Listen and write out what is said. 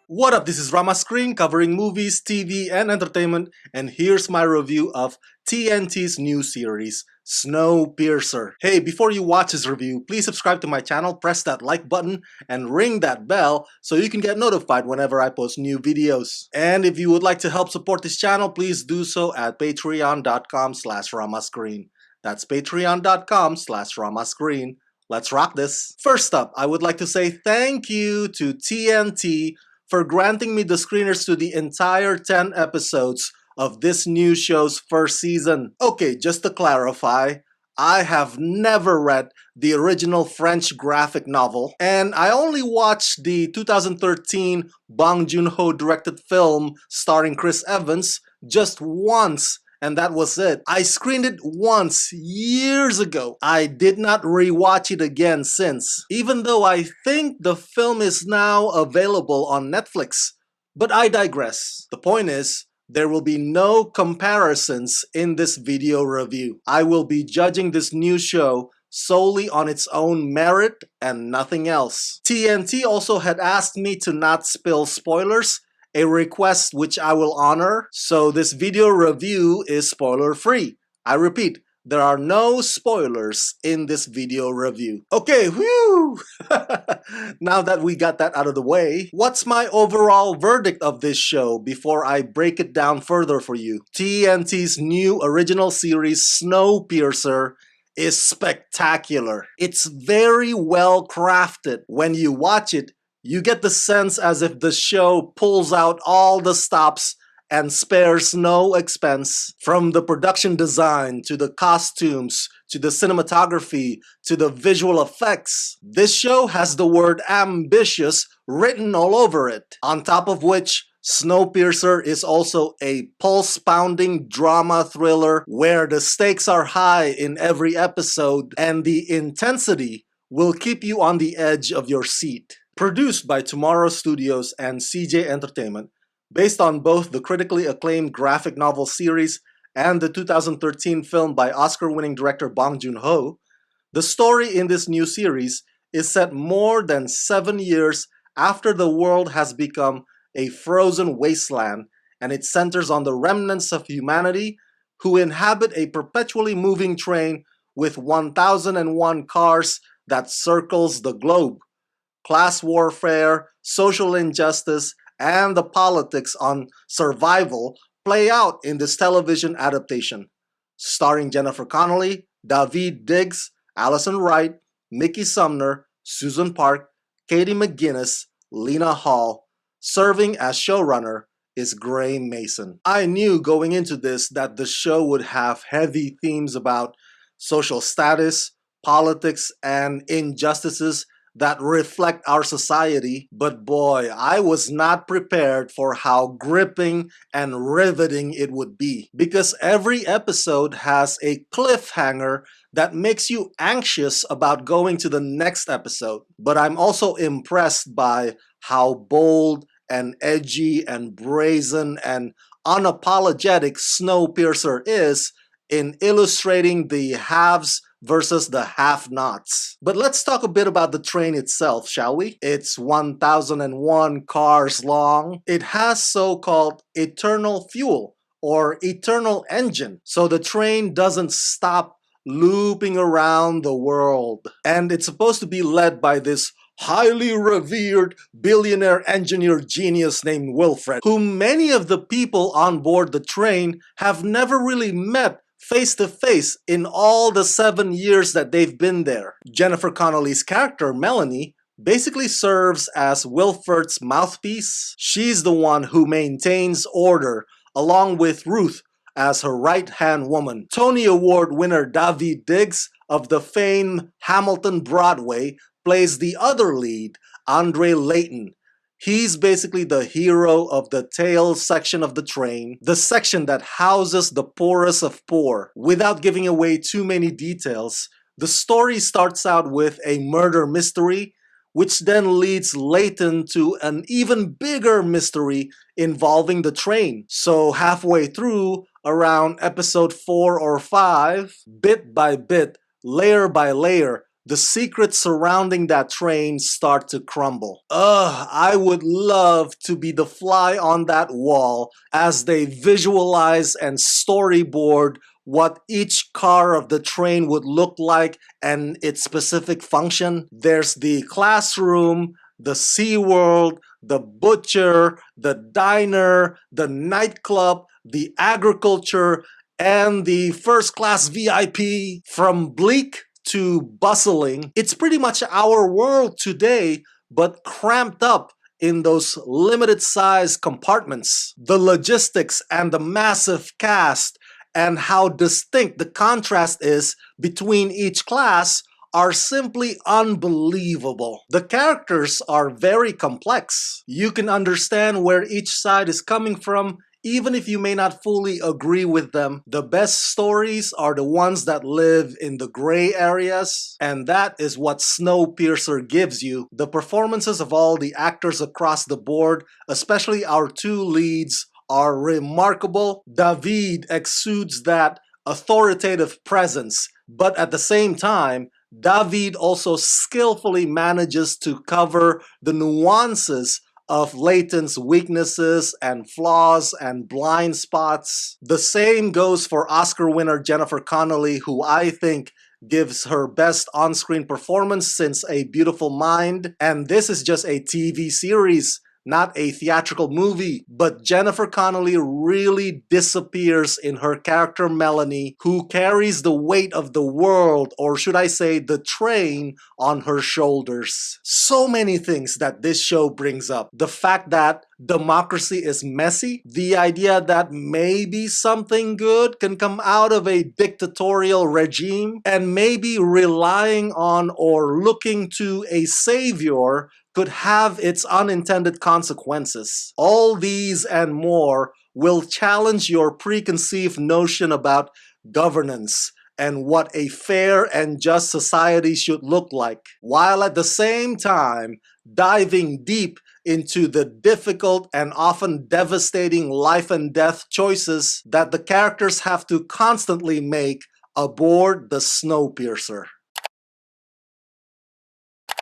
What up, this is Rama Screen covering movies, TV, and entertainment, and here's my review of TNT's new series, Snowpiercer. Hey, before you watch this review, please subscribe to my channel, press that like button, and ring that bell so you can get notified whenever I post new videos. And if you would like to help support this channel, please do so at patreon.com/ramascreen. That's patreon.com/ramascreen. Let's rock this. First up, I would like to say thank you to TNT for granting me the screeners to the entire 10 episodes of this new show's first season. Okay, just to clarify, I have never read the original French graphic novel, and I only watched the 2013 Bong Joon-ho directed film starring Chris Evans just once, and that was it. I screened it once, years ago. I did not rewatch it again since, even though I think the film is now available on Netflix. But I digress. The point is, there will be no comparisons in this video review. I will be judging this new show solely on its own merit and nothing else. TNT also had asked me to not spill spoilers, a request which I will honor, so this video review is spoiler free. I repeat, there are no spoilers in this video review. Okay, whew! Now that we got that out of the way, what's my overall verdict of this show before I break it down further for you? TNT's new original series, Snowpiercer, is spectacular. It's very well crafted. When you watch it, you get the sense as if the show pulls out all the stops and spares no expense. From the production design, to the costumes, to the cinematography, to the visual effects. This show has the word ambitious written all over it. On top of which, Snowpiercer is also a pulse-pounding drama thriller where the stakes are high in every episode and the intensity will keep you on the edge of your seat. Produced by Tomorrow Studios and CJ Entertainment, based on both the critically acclaimed graphic novel series and the 2013 film by Oscar-winning director Bong Joon-ho, the story in this new series is set more than 7 years after the world has become a frozen wasteland, and it centers on the remnants of humanity who inhabit a perpetually moving train with 1001 cars that circles the globe. Class warfare, social injustice, and the politics on survival play out in this television adaptation. Starring Jennifer Connelly, Daveed Diggs, Allison Wright, Mickey Sumner, Susan Park, Katie McGuinness, Lena Hall. Serving as showrunner is Gray Mason. I knew going into this that the show would have heavy themes about social status, politics, and injustices that reflect our society, but boy, I was not prepared for how gripping and riveting it would be. Because every episode has a cliffhanger that makes you anxious about going to the next episode. But I'm also impressed by how bold and edgy and brazen and unapologetic Snowpiercer is in illustrating the haves versus the have-nots. But let's talk a bit about the train itself, shall we? It's 1001 cars long. It has so-called eternal fuel or eternal engine, so the train doesn't stop looping around the world. And it's supposed to be led by this highly revered billionaire engineer genius named Wilfred, whom many of the people on board the train have never really met face-to-face in all the 7 years that they've been there. Jennifer Connelly's character, Melanie, basically serves as Wilfred's mouthpiece. She's the one who maintains order, along with Ruth as her right-hand woman. Tony Award winner Daveed Diggs of the famed Hamilton Broadway plays the other lead, Andre Layton. He's basically the hero of the tail section of the train, the section that houses the poorest of poor. Without giving away too many details, the story starts out with a murder mystery, which then leads Layton to an even bigger mystery involving the train. So halfway through, around episode 4 or 5, bit by bit, layer by layer, the secrets surrounding that train start to crumble. Ugh, I would love to be the fly on that wall as they visualize and storyboard what each car of the train would look like and its specific function. There's the classroom, the SeaWorld, the butcher, the diner, the nightclub, the agriculture, and the first class VIP. From bleak to bustling, it's pretty much our world today, but cramped up in those limited size compartments. The logistics and the massive cast and how distinct the contrast is between each class are simply unbelievable. The characters are very complex. You can understand where each side is coming from, even if you may not fully agree with them. The best stories are the ones that live in the gray areas, and that is what Snowpiercer gives you. The performances of all the actors across the board, especially our two leads, are remarkable. David exudes that authoritative presence, but at the same time, David also skillfully manages to cover the nuances of Leighton's weaknesses and flaws and blind spots. The same goes for Oscar winner Jennifer Connelly, who I think gives her best on-screen performance since A Beautiful Mind. And this is just a TV series, not a theatrical movie, but Jennifer Connelly really disappears in her character Melanie, who carries the weight of the world, or should I say the train, on her shoulders. So many things that this show brings up. The fact that democracy is messy, the idea that maybe something good can come out of a dictatorial regime, and maybe relying on or looking to a savior could have its unintended consequences. All these and more will challenge your preconceived notion about governance and what a fair and just society should look like, while at the same time diving deep into the difficult and often devastating life and death choices that the characters have to constantly make aboard the Snowpiercer.